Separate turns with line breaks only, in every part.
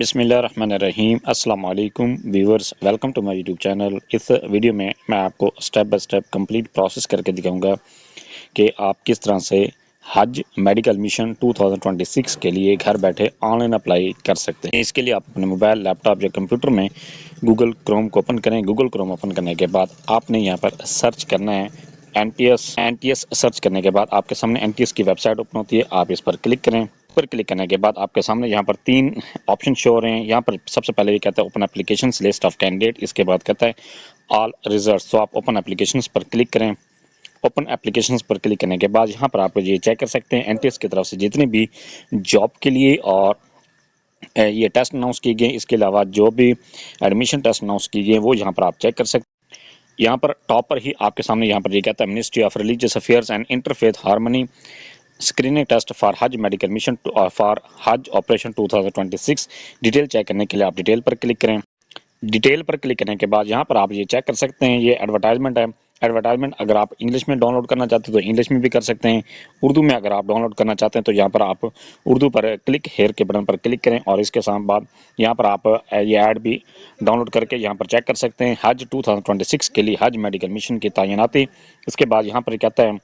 बिस्मिल्लाहिर्रहमानिर्रहीम अस्सलाम वालेकुम viewers, welcome to my YouTube channel. इस वीडियो में मैं आपको step by step complete process करके दिखाऊंगा कि आप किस तरह से हज मेडिकल मिशन 2026 के लिए घर बैठे ऑनलाइन अप्लाई कर सकते हैं। इसके लिए आप अपने मोबाइल, लैपटॉप या कंप्यूटर में गूगल क्रोम को ओपन करें। गूगल क्रोम ओपन करने के बाद आपने यहाँ पर सर्च करना है एनटीएस। सर्च करने के बाद आपके सामने एनटीएस की वेबसाइट ओपन होती है, आप इस पर क्लिक करें। पर क्लिक करने के बाद आपके सामने यहाँ पर 3 ऑप्शन शो हो रहे हैं। यहाँ पर सबसे पहले ये कहता है open applications list of candidate, इसके बाद कहता है ऑल रिजल्ट्स। तो आप ओपन एप्लीकेशंस पर क्लिक करें। ओपन एप्लीकेशंस पर क्लिक करने के बाद यहाँ पर आप ये चेक कर सकते हैं एनटीएस की तरफ से जितने भी जॉब के लिए और ये टेस्ट अनाउंस किए गए, इसके अलावा जो भी एडमिशन टेस्ट अनाउंस किए गए वो यहाँ पर आप चेक कर सकते हैं। यहाँ पर टॉप पर ही आपके सामने यहाँ पर ये कहता है ministry of religious affairs and interfaith harmony screening test for Hajj medical mission for Hajj operation 2026। Detail check करने के लिए आप डिटेल पर क्लिक करें। डिटेल पर क्लिक करने के बाद यहाँ पर आप ये चेक कर सकते हैं ये एडवर्टाइजमेंट है। एडवर्टाइजमेंट अगर आप इंग्लिश में डाउनलोड करना चाहते हैं तो इंग्लिश में भी कर सकते हैं। उर्दू में अगर आप डाउनलोड करना चाहते हैं तो यहाँ पर आप उर्दू पर क्लिक हेयर के बटन पर क्लिक करें और इसके साथ बाद यहाँ पर आप ये ऐड भी डाउनलोड करके यहाँ पर चेक कर सकते हैं हज 2026 के लिए हज मेडिकल मिशन की तैनाती। इसके बाद यहाँ पर कहता है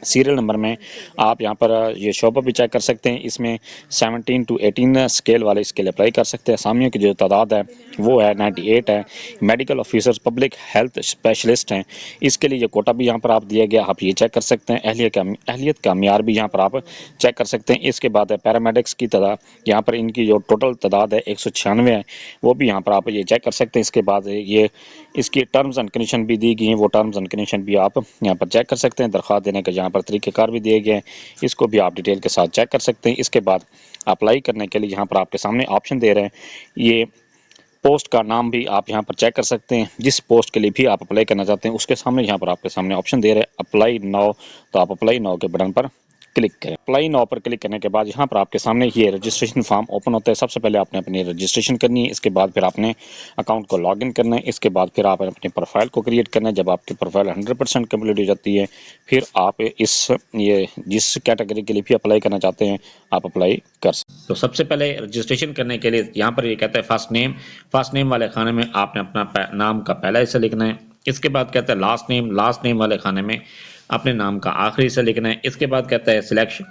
सीरियल नंबर में आप यहाँ पर ये शोबा भी चेक कर सकते हैं। इसमें 17 to 18 स्केल वाले स्केल अप्लाई कर सकते हैं। असामियों की जो तादाद है वो है 98 है। Medical officers public health specialist हैं, इसके लिए ये कोटा भी यहाँ पर आप दिया गया, आप ये चेक कर सकते हैं। अहलियत का म्यार भी यहाँ पर आप चेक कर सकते हैं। इसके बाद है पैरामेडिक्स की तादाद, यहाँ पर इनकी जो टोटल तादाद है 196 है, वो भी यहाँ पर आप ये चेक कर सकते हैं। इसके बाद ये इसकी टर्म्स एंड कंडीशन भी दी गई हैं, वो टर्म्स एंड कंडीशन भी आप यहाँ पर चेक कर सकते हैं। दरख्वास्त देने का यहाँ पर तरीक़ेकार भी दिए गए हैं, इसको भी आप डिटेल के साथ चेक कर सकते हैं। इसके बाद अप्लाई करने के लिए यहाँ पर आपके सामने ऑप्शन दे रहे हैं, ये पोस्ट का नाम भी आप यहाँ पर चेक कर सकते हैं। जिस पोस्ट के लिए भी आप अप्लाई करना चाहते हैं उसके सामने यहाँ पर आपके सामने ऑप्शन दे रहे हैं अप्लाई नाउ। तो आप अप्लाई नाउ के बटन पर क्लिक करें। अप्लाई नाउ पर क्लिक करने के बाद यहाँ पर आपके सामने ये रजिस्ट्रेशन फॉर्म ओपन होता है। सबसे पहले आपने अपनी रजिस्ट्रेशन करनी है, इसके बाद फिर आपने अकाउंट को लॉगिन करना है, इसके बाद फिर आपने अपनी प्रोफाइल को क्रिएट करना है। जब आपकी प्रोफाइल 100% कम्प्लीट हो जाती है फिर आप ये जिस कैटेगरी के लिए भी अप्लाई करना चाहते हैं आप अप्लाई कर सकते हैं। तो सबसे पहले रजिस्ट्रेशन करने के लिए यहाँ पर ये कहता है फर्स्ट नेम वाले खाने में आपने अपना नाम का पहला हिस्सा लिखना है। इसके बाद कहता है लास्ट नेम वाले खाने में अपने नाम का आखिरी हिस्सा लिखना है। इसके बाद कहता है सिलेक्शन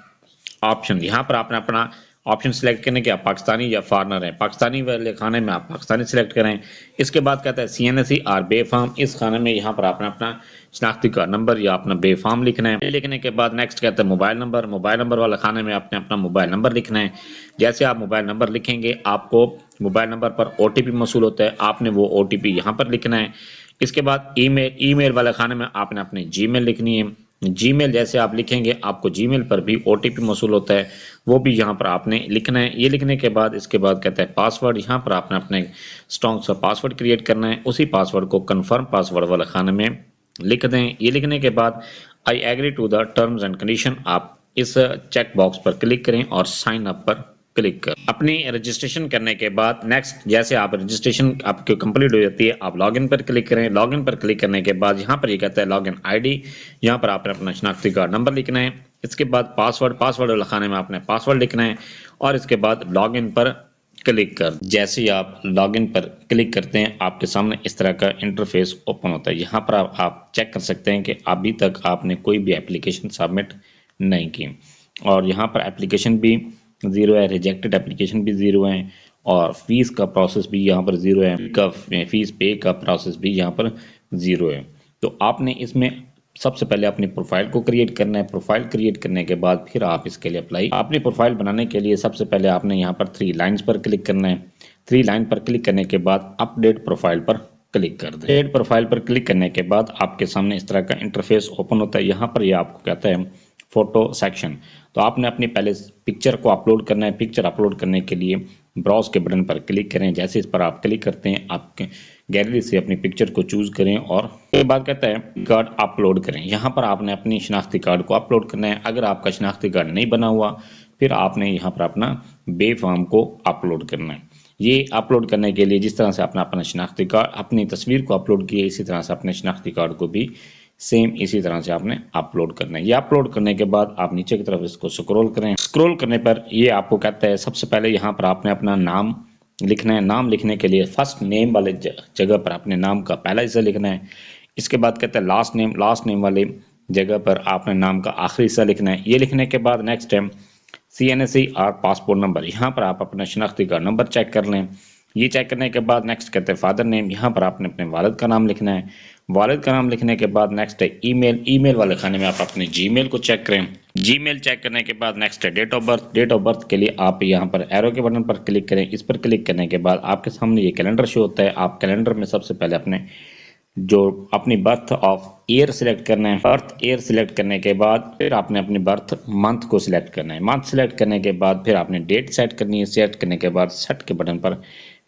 ऑप्शन, यहाँ पर आपने अपना ऑप्शन सिलेक्ट करने के आप पाकिस्तानी या फॉरनर हैं, पाकिस्तानी वाले खाने में आप पाकिस्तानी सिलेक्ट करें। इसके बाद कहता है CNSE और बे फॉर्म, इस खाने में यहाँ पर आपने अपना शनाख्ती कार्ड नंबर या अपना बे फॉर्म लिखना है। लिखने के बाद नेक्स्ट कहता है मोबाइल नंबर वाला खाने में आपने अपना मोबाइल नंबर लिखना है। जैसे आप मोबाइल नंबर लिखेंगे आपको मोबाइल नंबर पर OTP मौसूल होता है, आपने वो OTP यहाँ पर लिखना है। इसके बाद ईमेल वाले खाने में आपने अपनी जीमेल लिखनी है। जीमेल जैसे आप लिखेंगे आपको जीमेल पर भी OTP मौसूल होता है, वो भी यहाँ पर आपने लिखना है। ये लिखने के बाद इसके बाद कहता है पासवर्ड, यहाँ पर आपने अपने स्ट्रॉन्ग सा पासवर्ड क्रिएट करना है। उसी पासवर्ड को कंफर्म पासवर्ड वाले खाने में लिख दें। ये लिखने के बाद I agree to the terms and condition, आप इस चेक बॉक्स पर क्लिक करें और साइन अप पर क्लिक कर अपनी रजिस्ट्रेशन करने के बाद नेक्स्ट जैसे आप रजिस्ट्रेशन आपकी कंप्लीट हो जाती है आप लॉगिन पर क्लिक करें। लॉगिन पर क्लिक करने के बाद यहाँ पर ये कहता है लॉगिन ID, यहाँ पर आपने अपना शनाख्ती कार्ड नंबर लिखना है। इसके बाद पासवर्ड लिखाने में आपने पासवर्ड लिखना है और इसके बाद लॉगिन पर क्लिक कर जैसे ही आप लॉगिन पर क्लिक करते हैं आपके सामने इस तरह का इंटरफेस ओपन होता है। यहाँ पर आप चेक कर सकते हैं कि अभी तक आपने कोई भी एप्लीकेशन सबमिट नहीं की और यहाँ पर एप्लीकेशन भी 0 है, रिजेक्टेड एप्लीकेशन भी 0 है और फीस का प्रोसेस भी यहाँ पर 0 है, फीस पे का प्रोसेस भी यहाँ पर 0 है। तो आपने इसमें सबसे पहले अपनी प्रोफाइल को क्रिएट करना है। प्रोफाइल क्रिएट करने के बाद फिर आप इसके लिए अप्लाई अपनी प्रोफाइल बनाने के लिए सबसे पहले आपने यहाँ पर 3 लाइन्स पर क्लिक करना है। 3 लाइन पर क्लिक करने के बाद अपडेट प्रोफाइल पर क्लिक कर दें। अपडेट प्रोफाइल पर क्लिक करने के बाद आपके सामने इस तरह का इंटरफेस ओपन होता है। यहाँ पर ये आपको कहता है फोटो सेक्शन, तो आपने अपनी पहले पिक्चर को अपलोड करना है। पिक्चर अपलोड करने के लिए ब्राउज के बटन पर क्लिक करें। जैसे इस पर आप क्लिक करते हैं आपके गैलरी से अपनी पिक्चर को चूज करें और उसके बाद कहता है कार्ड अपलोड करें। यहाँ पर आपने अपनी शनाख्ती कार्ड को अपलोड करना है। अगर आपका शनाख्ती कार्ड नहीं बना हुआ फिर आपने यहाँ पर अपना बे फॉर्म को अपलोड करना है। ये अपलोड करने के लिए जिस तरह से आपने अपना शनाख्ती कार्ड अपनी तस्वीर को अपलोड किया इसी तरह से अपने शनाख्ती कार्ड को भी सेम इसी तरह से आपने अपलोड करना है। ये अपलोड करने के बाद आप नीचे की तरफ इसको स्क्रॉल करें। स्क्रॉल करने पर ये आपको कहता है सबसे पहले यहाँ पर आपने अपना नाम लिखना है। नाम लिखने के लिए फर्स्ट नेम वाले जगह पर अपने नाम का पहला हिस्सा लिखना है। इसके बाद कहते हैं लास्ट नेम वाले जगह पर आपने नाम का आखिरी हिस्सा लिखना है। ये लिखने के बाद नेक्स्ट है CNSE और पासपोर्ट नंबर। यहाँ पर आप अपना शनाख्ती कार्ड नंबर चेक कर लें। ये चेक करने के बाद नेक्स्ट कहते हैं फादर नेम। यहाँ पर आपने अपने वालिद का नाम लिखना है। वालिद का नाम लिखने के बाद नेक्स्ट है ईमेल वाले खाने में आप अपने जीमेल को चेक करें। जीमेल चेक करने के बाद नेक्स्ट है date of birth. Date of birth के लिए आप यहाँ पर एरो के बटन पर क्लिक करें। इस पर क्लिक करने के बाद आपके सामने ये कैलेंडर शो होता है। आप कैलेंडर में सबसे पहले अपनी बर्थ ऑफ ईयर सिलेक्ट करना है। बर्थ ईयर सिलेक्ट करने के बाद फिर आपने अपनी बर्थ मंथ को सिलेक्ट करना है। मंथ सिलेक्ट करने के बाद फिर आपने डेट सेट करनी है। सेट करने के बाद सेट के बटन पर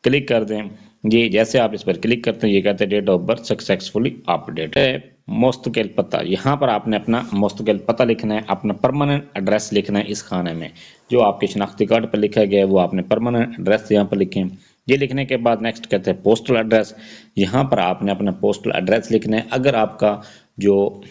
क्लिक कर दें। ये जैसे आप इस पर क्लिक करते हैं ये कहते हैं date of birth successfully update है। मुस्तकिल पता, यहाँ पर आपने अपना मुस्तकिल पता लिखना है, अपना परमानेंट एड्रेस लिखना है। इस खाने में जो आपके शनाख्ती कार्ड पर लिखा गया है वो आपने परमानेंट एड्रेस यहाँ पर लिखें। ये लिखने के बाद नेक्स्ट कहते हैं पोस्टल एड्रेस। यहाँ पर आपने अपना पोस्टल एड्रेस लिखना है। अगर आपका जो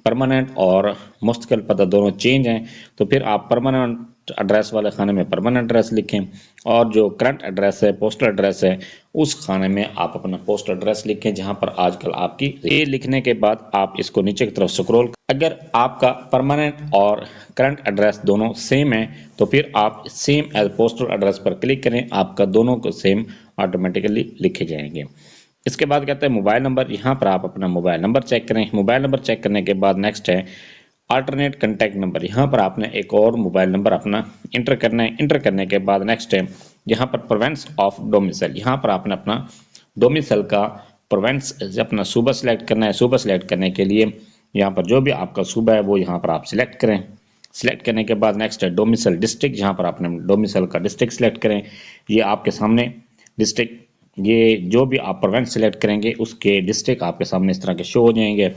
परमानेंट और मुस्तकिल पता दोनों चेंज हैं तो फिर आप परमानेंट एड्रेस वाले खाने में परमानेंट एड्रेस लिखें, और जो करंट एड्रेस है पोस्टल एड्रेस है उस खाने में आप अपना पोस्टल एड्रेस लिखें जहां पर आजकल आपकी। ये लिखने के बाद आप इसको नीचे की तरफ स्क्रॉल, अगर आपका परमानेंट और करंट एड्रेस दोनों सेम है तो फिर आप सेम एज पोस्टल एड्रेस पर क्लिक करें, आपका दोनों को सेम ऑटोमेटिकली लिखे जाएंगे। इसके बाद कहते हैं मोबाइल नंबर। यहाँ पर आप अपना मोबाइल नंबर चेक करें। मोबाइल नंबर चेक करने के बाद नेक्स्ट है अल्टरनेट कॉन्टैक्ट नंबर। यहाँ पर आपने एक और मोबाइल नंबर अपना इंटर करना है। इंटर करने के बाद नेक्स्ट है यहाँ पर प्रोवेंस ऑफ डोमिसाइल। यहाँ पर आपने अपना डोमिसाइल का प्रोवेंस अपना सूबा सिलेक्ट करना है। सूबा सिलेक्ट करने के लिए यहाँ पर जो भी आपका सूबा है वो यहाँ पर आप सिलेक्ट करें। सिलेक्ट करने के बाद नेक्स्ट है डोमिसाइल डिस्ट्रिक्ट। यहाँ पर आपने डोमिसाइल का डिस्ट्रिक्ट सिलेक्ट करें। ये आपके सामने डिस्ट्रिक्ट, ये जो भी आप प्रोवेंस सिलेक्ट करेंगे उसके डिस्ट्रिक्ट आपके सामने इस तरह के शो हो जाएंगे।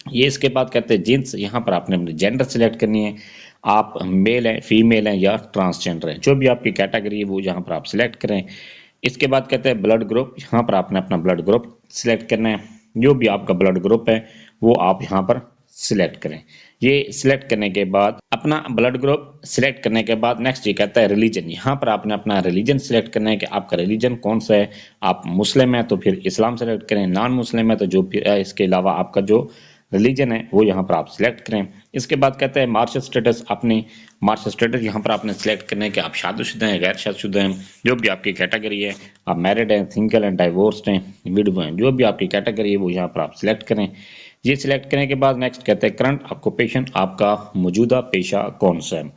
ये इसके बाद कहते हैं जींस। यहाँ पर आपने अपनी जेंडर सिलेक्ट करनी है, आप मेल हैं फीमेल हैं या ट्रांसजेंडर हैं, जो भी आपकी कैटेगरी है वो यहाँ पर आप सिलेक्ट करें। इसके बाद कहते हैं ब्लड ग्रुप। यहाँ पर आपने अपना ब्लड ग्रुप सिलेक्ट करना है। जो भी आपका ब्लड ग्रुप है वो आप यहाँ पर सिलेक्ट करें। ये सिलेक्ट करने के बाद अपना ब्लड ग्रुप सिलेक्ट करने के बाद नेक्स्ट ये कहता है रिलीजन। यहाँ पर आपने अपना रिलीजन सिलेक्ट करना है कि आपका रिलीजन कौन सा है। आप मुस्लिम है तो फिर इस्लाम सेलेक्ट करें, नॉन मुस्लिम है तो जो इसके अलावा आपका जो रिलीजन है वो यहाँ पर आप सिलेक्ट करें। इसके बाद कहते हैं मार्शल स्टेटस। अपनी मार्शल स्टेटस यहाँ पर आपने सिलेक्ट करना है कि आप शादीशुदा हैं, गैर शादीशुदा हैं, जो भी आपकी कैटेगरी है, आप मैरिड हैं, सिंगल हैं, डाइवोर्स्ड हैं, विडो हैं, जो भी आपकी कैटेगरी है वो यहाँ पर आप सिलेक्ट करें। ये सिलेक्ट करने के बाद नेक्स्ट कहते हैं करंट ऑक्यूपेशन, आपका मौजूदा पेशा कौन सा है।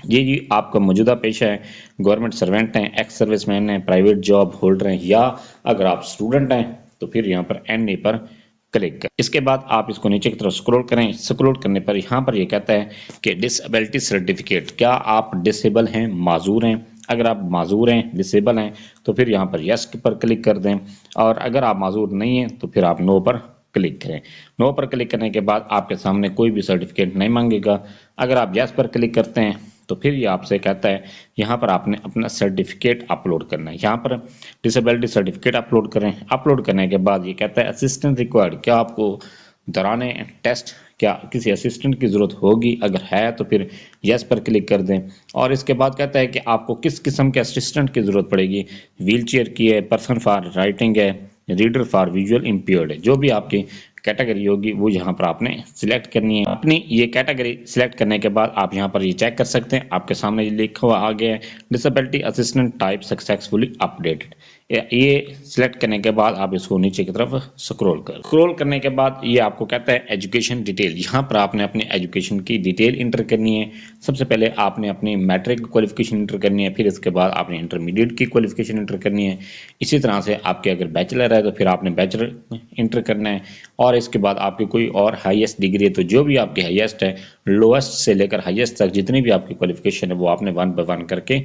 ये जी आपका मौजूदा पेशा है, गवर्नमेंट सर्वेंट हैं, एक्स सर्विसमैन हैं, प्राइवेट जॉब होल्डर हैं, या अगर आप स्टूडेंट हैं तो फिर यहाँ पर एन पर क्लिक करें। इसके बाद आप इसको नीचे की तरफ स्क्रॉल करें। स्क्रॉल करने पर यहाँ पर ये कहता है कि डिसेबिलिटी सर्टिफिकेट, क्या आप डिसेबल हैं, माजूर हैं। अगर आप माजूर हैं, डिसेबल हैं तो फिर यहाँ पर यस पर क्लिक कर दें, और अगर आप माजूर नहीं हैं तो फिर आप नो पर क्लिक करें। नो पर क्लिक करने के बाद आपके सामने कोई भी सर्टिफिकेट नहीं मांगेगा। अगर आप यस पर क्लिक करते हैं तो फिर ये आपसे कहता है यहाँ पर आपने अपना सर्टिफिकेट अपलोड करना है। यहाँ पर डिसेबिलिटी सर्टिफिकेट अपलोड करें। अपलोड करने के बाद ये कहता है असिस्टेंट रिक्वायर्ड, क्या आपको दौरान टेस्ट क्या किसी असिस्टेंट की ज़रूरत होगी। अगर है तो फिर यस पर क्लिक कर दें। और इसके बाद कहता है कि आपको किस किस्म के असिस्टेंट की ज़रूरत पड़ेगी, व्हील चेयर की है, पर्सन फॉर राइटिंग है, रीडर फॉर विजुअल इम्पेयर्ड है। जो भी आपकी कैटेगरी होगी वो यहाँ पर आपने सिलेक्ट करनी है। अपनी ये कैटेगरी सिलेक्ट करने के बाद आप यहाँ पर ये चेक कर सकते हैं, आपके सामने ये लिखा हुआ आ गया है disability assistant type successfully updated. ये सिलेक्ट करने के बाद आप इसको नीचे की तरफ स्क्रॉल करने के बाद ये आपको कहता है एजुकेशन डिटेल। यहाँ पर आपने अपने एजुकेशन की डिटेल इंटर करनी है। सबसे पहले आपने अपनी मैट्रिक क्वालिफिकेशन इंटर करनी है, फिर इसके बाद आपने इंटरमीडिएट की क्वालिफिकेशन इंटर करनी है। इसी तरह से आपके अगर बैचलर है तो फिर आपने बैचलर इंटर करना है, और इसके बाद आपकी कोई और हाईएस्ट डिग्री है तो जो भी आपकी हाईएस्ट है, लोएस्ट से लेकर हाईएस्ट तक जितनी भी आपकी क्वालिफिकेशन है वो आपने 1 बाय 1 करके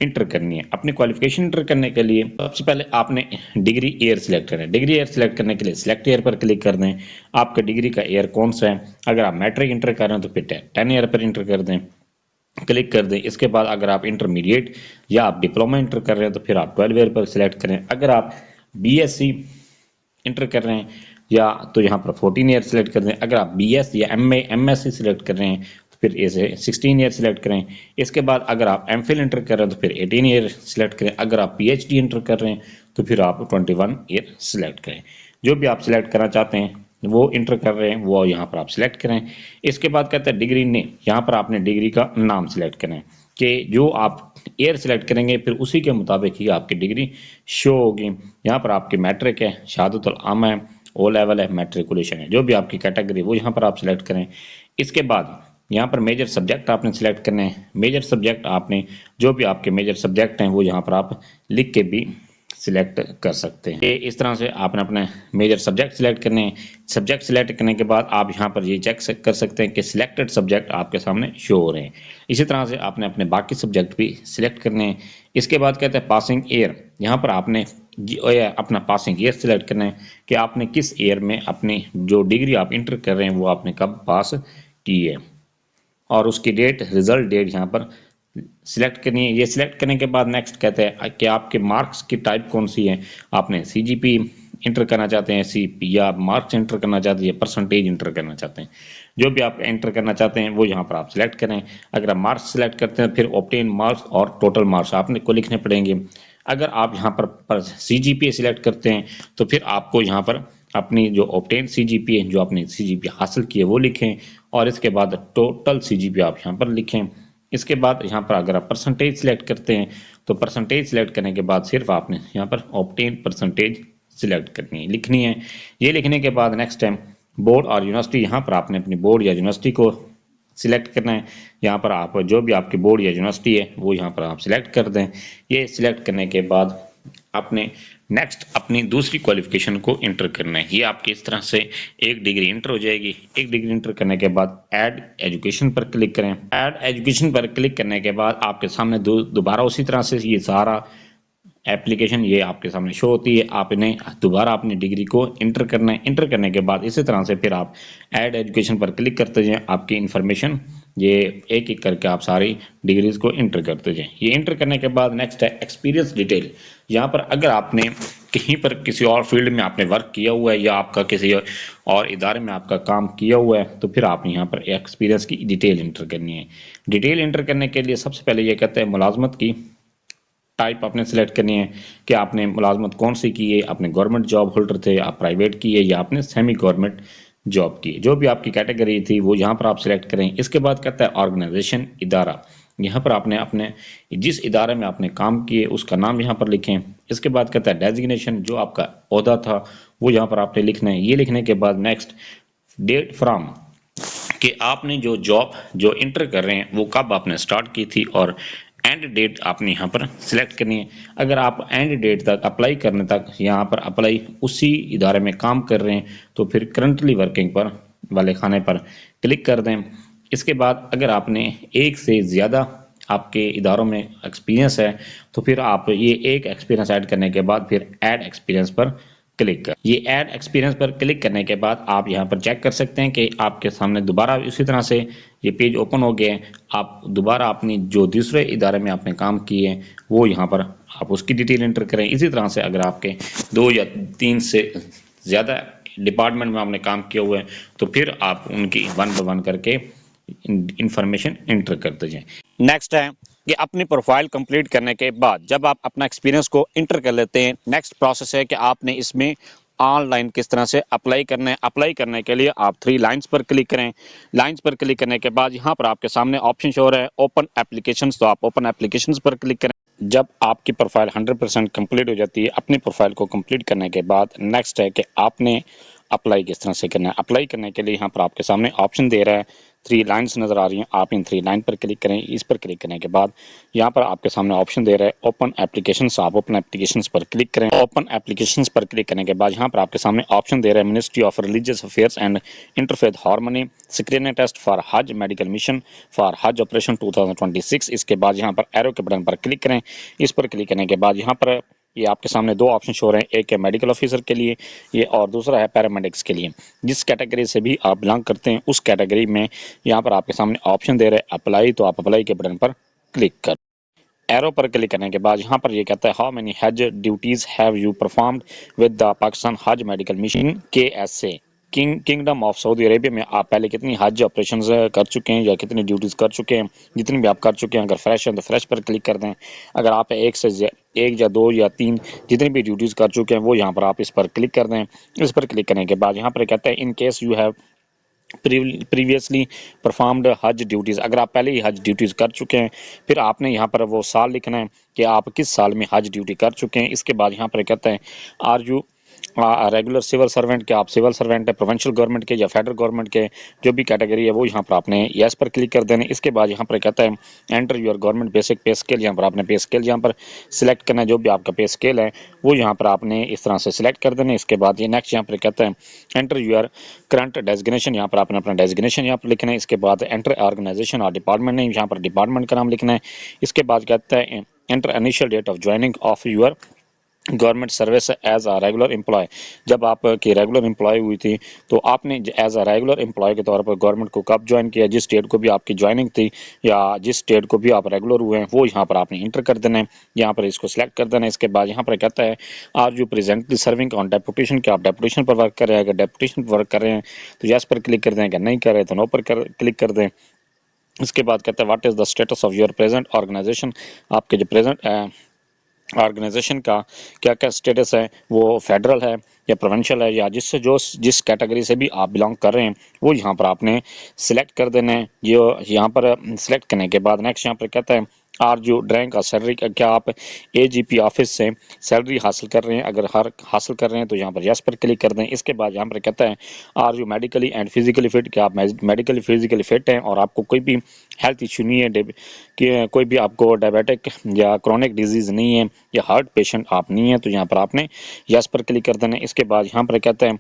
इंटर करनी है। अपनी क्वालिफिकेशन इंटर करने के लिए सबसे पहले आपने डिग्री ईयर सिलेक्ट करना है। डिग्री ईयर सिलेक्ट करने के लिए सिलेक्ट ईयर पर क्लिक कर दें। आपका डिग्री का ईयर कौन सा है। अगर आप मैट्रिक इंटर कर रहे हैं तो फिर 10 ईयर पर इंटर कर दें, क्लिक कर दें। इसके बाद अगर आप इंटरमीडिएट या आप डिप्लोमा इंटर कर रहे हैं तो फिर आप 12 ईयर पर सिलेक्ट करें। अगर आप BSc इंटर कर रहे हैं या तो यहाँ पर 14 ईयर सिलेक्ट कर दें। अगर आप BS या MSc सिलेक्ट कर रहे हैं तो फिर इसे 16 ईयर सिलेक्ट करें। इसके बाद अगर आप एमफिल इंटर कर रहे हैं तो फिर 18 ईयर सिलेक्ट करें। अगर आप पीएचडी इंटर कर रहे हैं तो फिर आप 21 ईयर सिलेक्ट करें। जो भी आप सिलेक्ट करना चाहते हैं वो इंटर कर रहे हैं वो यहाँ पर आप सिलेक्ट करें। इसके बाद कहते हैं डिग्री नेम, यहाँ पर आपने डिग्री का नाम सिलेक्ट करें कि जो आप ईयर सिलेक्ट करेंगे फिर उसी के मुताबिक ही आपकी डिग्री शो होगी। यहाँ पर आपकी मैट्रिक है, शहादतुल आमा है, ओ लेवल है, मैट्रिकुलेशन है, जो भी आपकी कैटेगरी वो यहाँ पर आप सिलेक्ट करें। इसके बाद यहाँ पर मेजर सब्जेक्ट आपने सिलेक्ट करने हैं। मेजर सब्जेक्ट आपने जो भी आपके मेजर सब्जेक्ट हैं वो यहाँ पर आप लिख के भी सिलेक्ट कर सकते हैं। इस तरह से आपने अपने मेजर सब्जेक्ट सिलेक्ट करने हैं। सब्जेक्ट सिलेक्ट करने के बाद आप यहाँ पर ये चेक कर सकते हैं कि सिलेक्टेड सब्जेक्ट आपके सामने शो हो रहे हैं। इसी तरह से आपने अपने बाकी सब्जेक्ट भी सिलेक्ट करने हैं। इसके बाद कहते हैं पासिंग ईयर, यहाँ पर आपने अपना पासिंग ईयर सिलेक्ट करना है कि आपने किस ईयर में अपनी जो डिग्री आप इंटर कर रहे हैं वो आपने कब पास की है, और उसकी डेट, रिजल्ट डेट यहाँ पर सिलेक्ट करनी है। ये सिलेक्ट करने के बाद नेक्स्ट कहते हैं कि आपके मार्क्स की टाइप कौन सी है। आपने सीजीपी इंटर करना चाहते हैं, सीपी, या मार्क्स इंटर करना चाहते हैं, परसेंटेज इंटर करना चाहते हैं। जो भी आप एंटर करना चाहते हैं वो यहाँ पर आप सिलेक्ट करें। अगर आप मार्क्स सिलेक्ट करते हैं फिर ऑब्टेन मार्क्स और टोटल मार्क्स आपने को लिखने पड़ेंगे। अगर आप यहाँ पर सीजीपीए सिलेक्ट करते हैं तो फिर आपको यहाँ पर अपनी जो ऑब्टेन सीजीपीए, जो आपने सीजीपीए हासिल की है वो लिखें, और इसके बाद टोटल सीजीपीए आप यहाँ पर लिखें। इसके बाद यहाँ पर अगर आप परसेंटेज सिलेक्ट करते हैं तो परसेंटेज सिलेक्ट करने के बाद सिर्फ आपने यहाँ पर ऑब्टेन परसेंटेज सिलेक्ट करनी है, लिखनी है। ये लिखने के बाद नेक्स्ट टाइम बोर्ड और यूनिवर्सिटी, यहाँ पर आपने अपनी बोर्ड या यूनिवर्सिटी को सिलेक्ट करना है। यहाँ पर आप जो भी आपकी बोर्ड या यूनिवर्सिटी है वो यहाँ पर आप सिलेक्ट कर दें। ये सिलेक्ट करने के बाद आपने नेक्स्ट अपनी दूसरी क्वालिफिकेशन को इंटर करना है। ये आपकी इस तरह से एक डिग्री इंटर हो जाएगी। एक डिग्री इंटर करने के बाद ऐड एजुकेशन पर क्लिक करें। ऐड एजुकेशन पर क्लिक करने के बाद आपके सामने दोबारा उसी तरह से ये सारा एप्लीकेशन ये आपके सामने शो होती है। आप इन्हें दोबारा अपनी डिग्री को इंटर करना है। इंटर करने के बाद इसी तरह से फिर आप ऐड एजुकेशन पर क्लिक करते जाएं। आपकी इन्फॉर्मेशन ये एक एक करके आप सारी डिग्रीज को इंटर करते जाएं। ये इंटर करने के बाद नेक्स्ट है एक्सपीरियंस डिटेल। यहाँ पर अगर आपने कहीं पर किसी और फील्ड में आपने वर्क किया हुआ है या आपका किसी और इदारे में आपका काम किया हुआ है तो फिर आप यहाँ पर एक्सपीरियंस की डिटेल इंटर करनी है। डिटेल इंटर करने के लिए सबसे पहले ये कहते हैं मुलाजमत की टाइप आपने सिलेक्ट करनी है कि आपने मुलाजमत कौन सी की है। आपने गवर्नमेंट जॉब होल्डर थे, आप प्राइवेट की है, या आपने सेमी गवर्नमेंट जॉब की है। जो भी आपकी कैटेगरी थी वो यहाँ पर आप सिलेक्ट करें। इसके बाद कहता है ऑर्गेनाइजेशन, इदारा। यहाँ पर आपने अपने जिस इदारे में आपने काम किए उसका नाम यहाँ पर लिखें। इसके बाद कहता है डेजिग्नेशन, जो आपका ओहदा था वो यहाँ पर आपने लिखना है। ये लिखने के बाद नेक्स्ट डेट फ्रॉम, कि आपने जो जॉब जो इंटर कर रहे हैं वो कब आपने स्टार्ट की थी, और एंड डेट आपने यहाँ पर सिलेक्ट करनी है। अगर आप एंड डेट तक अप्लाई करने तक यहाँ पर अप्लाई उसी इदारे में काम कर रहे हैं तो फिर करंटली वर्किंग पर वाले खाने पर क्लिक कर दें। इसके बाद अगर आपने एक से ज़्यादा आपके इदारों में एक्सपीरियंस है तो फिर आप ये एक एक्सपीरियंस ऐड करने के बाद फिर ऐड एक्सपीरियंस पर क्लिक कर। ये ऐड एक्सपीरियंस पर क्लिक करने के बाद आप यहाँ पर चेक कर सकते हैं कि आपके सामने दोबारा इसी तरह से ये पेज ओपन हो गया है। आप दोबारा अपनी जो दूसरे इदारे में आपने काम किए हैं वो यहाँ पर आप उसकी डिटेल इंटर करें। इसी तरह से अगर आपके 2 या 3 से ज़्यादा डिपार्टमेंट में आपने काम किया हुआ है तो फिर आप उनकी 1 बाय 1 करके इंफॉर्मेशन इंटर करते जाएं। नेक्स्ट है कि अपनी प्रोफाइल कंप्लीट करने के बाद जब आप अपना एक्सपीरियंस को इंटर कर लेते हैं, नेक्स्ट प्रोसेस है कि आपने इसमें ऑनलाइन किस तरह से अप्लाई करना है। अप्लाई करने के लिए आप 3 लाइंस पर क्लिक करें। लाइंस पर क्लिक करने के बाद यहाँ पर आपके सामने ऑप्शन शो हो रहा है ओपन एप्लीकेशंस, तो आप ओपन एप्लीकेशंस पर क्लिक करें। जब आपकी प्रोफाइल 100% कंप्लीट हो जाती है, अपनी प्रोफाइल को कंप्लीट करने के बाद नेक्स्ट है कि आपने अप्लाई किस तरह से करना है। अप्लाई करने के लिए यहाँ पर आपके सामने ऑप्शन दे रहा है, 3 लाइन्स नज़र आ रही हैं। आप इन 3 लाइन पर क्लिक करें। इस पर क्लिक करने के बाद यहाँ पर आपके सामने ऑप्शन दे रहा है ओपन एप्लीकेशंस, आप ओपन एप्लीकेशंस पर क्लिक करें। ओपन एप्लीकेशंस पर क्लिक करने के बाद यहाँ पर आपके सामने ऑप्शन दे रहा है ministry of religious affairs and interfaith harmony screening test for Hajj medical mission for Hajj operation 2026। इसके बाद यहाँ पर एरो के बटन पर क्लिक करें। इस पर क्लिक करने के बाद यहाँ पर ये आपके सामने 2 ऑप्शन शो रहे हैं, एक है मेडिकल ऑफिसर के लिए ये, और दूसरा है पैरामेडिक्स के लिए। जिस कैटेगरी से भी आप बिलोंग करते हैं उस कैटेगरी में यहाँ पर आपके सामने ऑप्शन दे रहे हैं अप्लाई, तो आप अप्लाई के बटन पर क्लिक कर। एरो पर क्लिक करने के बाद यहाँ पर ये कहता है how many hajj duties have you performed with the Pakistan hajj medical mission KSA। Kingdom of Saudi Arabia में आप पहले कितनी हज ऑपरेशन कर चुके हैं या कितनी ड्यूटीज़ कर चुके हैं, जितनी भी आप कर चुके हैं। अगर फ्रेश हैं तो फ्रेश पर क्लिक कर दें। अगर आप एक या दो या तीन जितनी भी ड्यूटीज़ कर चुके हैं वो यहाँ पर आप इस पर क्लिक कर दें। इस पर क्लिक करने के बाद यहाँ पर कहता है in case you have previously performed हज ड्यूटीज़। अगर आप पहले ही हज ड्यूटीज़ कर चुके हैं, फिर आपने यहाँ पर वो साल लिखना है कि आप किस साल में हज ड्यूटी कर चुके हैं। इसके बाद यहाँ पर कहता है are you regular civil servant के, आप सिविल सर्वेंट है प्रोविंशियल गवर्नमेंट के या फेडरल गवर्नमेंट के, जो भी कैटेगरी है वो यहाँ पर आपने यस पर क्लिक कर देना। इसके बाद यहाँ पर कहता है एंटर योर गवर्नमेंट बेसिक पे स्केल। यहाँ पर आपने पे स्केल यहाँ पर सिलेक्ट करना है, जो भी आपका पे स्केल है वो यहाँ पर आपने इस तरह से सिलेक्ट कर देना। इसके बाद ये नेक्स्ट यहाँ पर कहता है एंटर योर करंट डेजिग्नेशन। यहाँ पर आपने अपना डेजिग्नेशन यहाँ पर लिखना है। इसके बाद एंटर ऑर्गेनाइजेशन और डिपार्टमेंट नेम, यहाँ पर डिपार्टमेंट का नाम लिखना है। इसके बाद कहता है enter initial date of joining of your government service as a regular employee. जब आप की रेगुलर एम्प्लॉय हुई थी तो आपने एज आ रेगुलर एम्प्लॉय के तौर पर गवर्नमेंट को कब ज्वाइन किया, जिस डेट को भी आपकी ज्वाइनिंग थी या जिस डेट को भी आप रेगुलर हुए हैं वो यहाँ पर आपने इंटर कर देना है। यहाँ पर इसको सिलेक्ट कर देना है। इसके बाद यहाँ पर कहता है are you presently serving on deputation, कि आप डेपुटेशन पर वर्क कर रहे हैं। अगर डेपुटेशन पर वर्क कर रहे हैं तो यस पर क्लिक कर दें, अगर नहीं कर रहे तो नो पर क्लिक कर दें। इसके बाद कहता है what is the status of your present organisation, आपके जो प्रेजेंट ऑर्गेनाइजेशन का क्या क्या स्टेटस है, वो फेडरल है या प्रोविंशियल है या जिस कैटेगरी से भी आप बिलोंग कर रहे हैं वो यहाँ पर आपने सिलेक्ट कर देना है। ये यहाँ पर सिलेक्ट करने के बाद नेक्स्ट यहाँ पर कहता है आर जो ड्रैंक और सैलरी, क्या आप एजीपी ऑफिस से सैलरी हासिल कर रहे हैं। अगर हासिल कर रहे हैं तो यहाँ पर यस पर क्लिक कर दें। इसके बाद यहाँ पर कहता है are you medically and physically fit, क्या आप मेडिकली फिजिकली फिट हैं और आपको कोई भी हेल्थ इशू नहीं है, कि कोई भी आपको डायबिटिक या क्रोनिक डिजीज़ नहीं है या हार्ट पेशेंट आप नहीं है, तो यहाँ पर आपने यस पर क्लिक कर देना है। इसके बाद यहाँ पर कहता है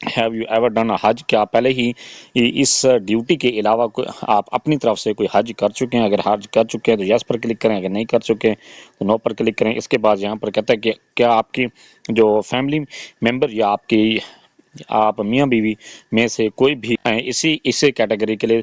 have you ever done a हज, क्या आप पहले ही इस ड्यूटी के अलावा आप अपनी तरफ से कोई हज कर चुके हैं। अगर हज कर चुके हैं तो यस पर क्लिक करें, अगर नहीं कर चुके तो नो पर क्लिक करें। इसके बाद यहाँ पर कहता है कि क्या आपकी जो फैमिली मेम्बर या आप मियाँ बीवी में से कोई भी इसी कैटेगरी के लिए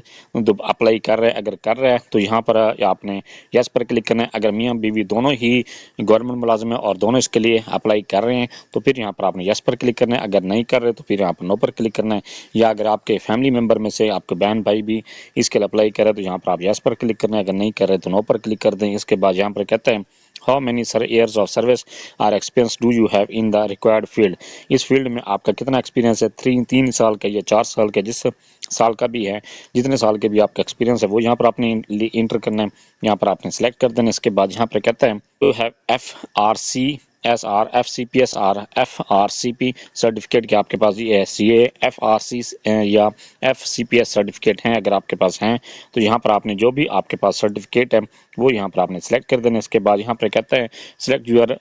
अप्लाई कर रहे हैं। अगर कर रहा है तो यहाँ पर आपने यस पर क्लिक करना है। अगर मियाँ बीवी दोनों ही गवर्नमेंट मुलाजिम है और दोनों इसके लिए अप्लाई कर रहे हैं तो फिर यहाँ पर आपने यस पर क्लिक करना है। अगर नहीं कर रहे तो फिर यहाँ पर नो पर क्लिक करना है। या अगर आपके फैमिली मेम्बर में से आपके बहन भाई भी इसके लिए अप्लाई कर रहे हैं तो यहाँ पर आप यस पर क्लिक करना है। अगर नहीं कर रहे तो नो पर क्लिक कर दें। इसके बाद यहाँ पर कहता है how many years of service or experience do you have in the required field, इस फील्ड में आपका कितना एक्सपीरियंस है। 3 साल का या 4 साल का, जिस साल का भी है, जितने साल के भी आपका एक्सपीरियंस है वो यहाँ पर आपने इंटर करना है। यहाँ पर आपने सेलेक्ट कर देना है। इसके बाद यहाँ पर कहता है to have FRCSR FCPSR FRCP certificate, के आपके पास ये CA FRC या FCPS सर्टिफिकेट हैं। अगर आपके पास हैं तो यहाँ पर आपने जो भी आपके पास सर्टिफिकेट है वो यहाँ पर आपने सेलेक्ट कर देना। इसके बाद यहाँ पर कहता है सिलेक्ट यूर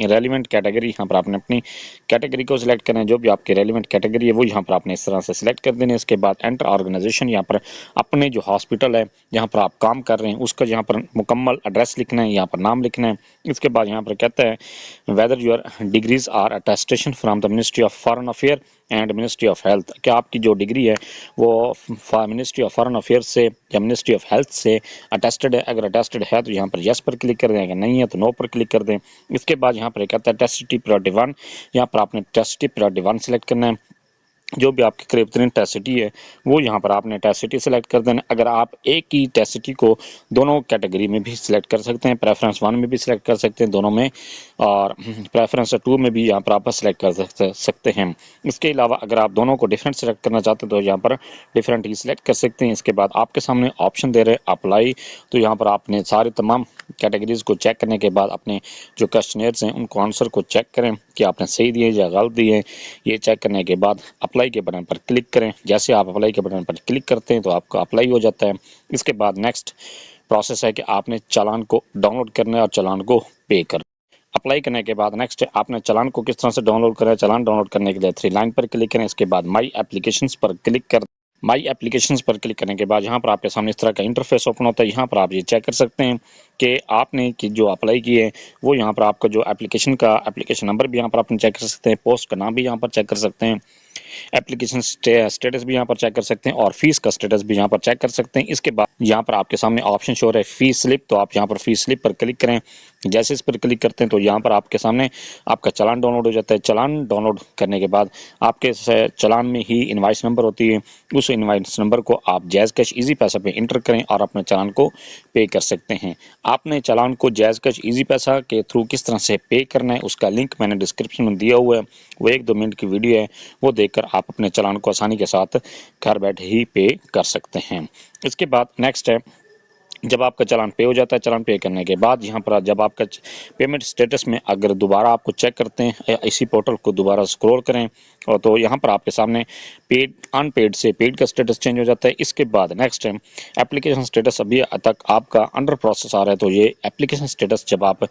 रेलिवेंट कैटेगरी, यहाँ पर आपने अपनी कैटेगरी को सिलेक्ट करना है। जो भी आपकी रेलिवेंट कैटेगरी है वो यहाँ पर आपने इस तरह से सिलेक्ट कर देना है। इसके बाद एंटर ऑर्गेनाइजेशन, यहाँ पर अपने जो हॉस्पिटल है जहाँ पर आप काम कर रहे हैं उसका यहाँ पर मुकम्मल एड्रेस लिखना है, यहाँ पर नाम लिखना है। इसके बाद यहाँ पर कहता है whether your degrees are attestation from the ministry of foreign affair and ministry of health, क्या आपकी जो डिग्री है वो मिनिस्ट्री ऑफ फॉरेन अफेयर्स से या मिनिस्ट्री ऑफ हेल्थ से अटेस्टेड है। अगर अटेस्टेड है तो यहाँ पर यस पर क्लिक कर दें, अगर नहीं है तो नो पर क्लिक कर दें। इसके बाद यहाँ पर कहता है टेस्ट प्रायोरिटी 1, यहाँ पर आपने टेस्ट प्रायोरिटी 1 सेलेक्ट करना है। जो भी आपकी करीब तरीन टेस्ट है वो यहाँ पर आपने टेस्ट सेलेक्ट कर देना। अगर आप एक ही टेस्ट को दोनों कैटेगरी में भी सिलेक्ट कर सकते हैं, प्रेफरेंस 1 में भी सिलेक्ट कर सकते हैं दोनों में, और प्रेफरेंस 2 में भी यहाँ पर आप सिलेक्ट कर सकते हैं। इसके अलावा अगर आप दोनों को डिफरेंट सेलेक्ट करना चाहते हैं तो यहाँ पर डिफरेंट ही सिलेक्ट कर सकते हैं। इसके बाद आपके सामने ऑप्शन दे रहे हैं अप्लाई, तो यहाँ पर आपने सारे तमाम कैटेगरीज को चेक करने के बाद अपने जो क्वेश्चनर्स हैं उनको आंसर को चेक करें कि आपने सही दिए या गलत दिए। ये चेक करने के बाद अप्लाई के बटन पर क्लिक करें। जैसे आप अप्लाई के बटन पर क्लिक करते हैं तो आपका अप्लाई हो जाता है। इसके बाद नेक्स्ट प्रोसेस है कि आपने चालान को डाउनलोड करना है और चालान को पे करना। अप्लाई करने के बाद नेक्स्ट आपने चालान को किस तरह से डाउनलोड करना है। चालान डाउनलोड करने के लिए 3 लाइन पर क्लिक करें। इसके बाद माई एप्लीकेशंस पर क्लिक कर माई एप्लीकेशंस पर क्लिक करने के बाद यहाँ पर आपके सामने इस तरह का इंटरफेस ओपन होता है। यहाँ पर आप ये चेक कर सकते हैं कि आपने जो अप्लाई किए है वो यहाँ पर आपका जो एप्लीकेशन नंबर भी यहाँ पर आपने चेक कर सकते हैं, पोस्ट का नाम भी यहाँ पर चेक कर सकते हैं। एप्लीकेशन स्टेटस भी यहाँ पर चेक कर सकते हैं और फीस का स्टेटस भी यहाँ पर चेक कर सकते हैं। इसके बाद यहाँ पर आपके सामने ऑप्शन शो हो रहा है फीस स्लिप, तो आप यहाँ पर फीस स्लिप पर क्लिक करें। जैसे इस पर क्लिक करते हैं तो यहाँ पर आपके सामने आपका चालान डाउनलोड हो जाता है। चालान डाउनलोड करने के बाद आपके चालान में ही इनवाइस नंबर होती है, उस इनवाइस नंबर को आप जैज़ कैश ईजी पैसा पे इंटर करें और अपने चालान को पे कर सकते हैं। आपने चालान को जैज़ कैश ईजी पैसा के थ्रू किस तरह से पे करना है उसका लिंक मैंने डिस्क्रिप्शन में दिया हुआ है, वो 1-2 मिनट की वीडियो है, वो देखकर आप अपने चालान को आसानी के साथ घर बैठे ही पे कर सकते हैं। इसके बाद नेक्स्ट है, जब आपका चालान पे हो जाता है, चालान पे करने के बाद यहाँ पर जब आपका पेमेंट स्टेटस में अगर दोबारा आपको चेक करते हैं, इसी पोर्टल को दोबारा स्क्रॉल करें और तो यहाँ पर आपके सामने पेड अनपेड से पेड का स्टेटस चेंज हो जाता है। इसके बाद नेक्स्ट है एप्लीकेशन स्टेटस, अभी तक आपका अंडर प्रोसेस आ रहा है, तो ये एप्लीकेशन स्टेटस जब आप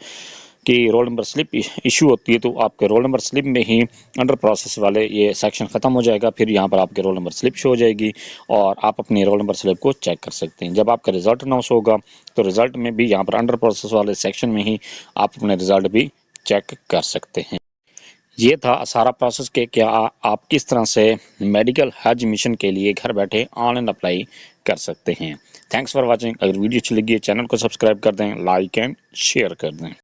कि रोल नंबर स्लिप इशू होती है तो आपके रोल नंबर स्लिप में ही अंडर प्रोसेस वाले ये सेक्शन ख़त्म हो जाएगा। फिर यहाँ पर आपके रोल नंबर स्लिप शो हो जाएगी और आप अपनी रोल नंबर स्लिप को चेक कर सकते हैं। जब आपका रिजल्ट अनाउंस होगा तो रिजल्ट में भी यहाँ पर अंडर प्रोसेस वाले सेक्शन में ही आप अपने रिजल्ट भी चेक कर सकते हैं। ये था सारा प्रोसेस के क्या आप किस तरह से मेडिकल हज मिशन के लिए घर बैठे ऑनलाइन अप्लाई कर सकते हैं। Thanks for watching. अगर वीडियो अच्छी लगी है चैनल को सब्सक्राइब कर दें, लाइक एंड शेयर कर दें।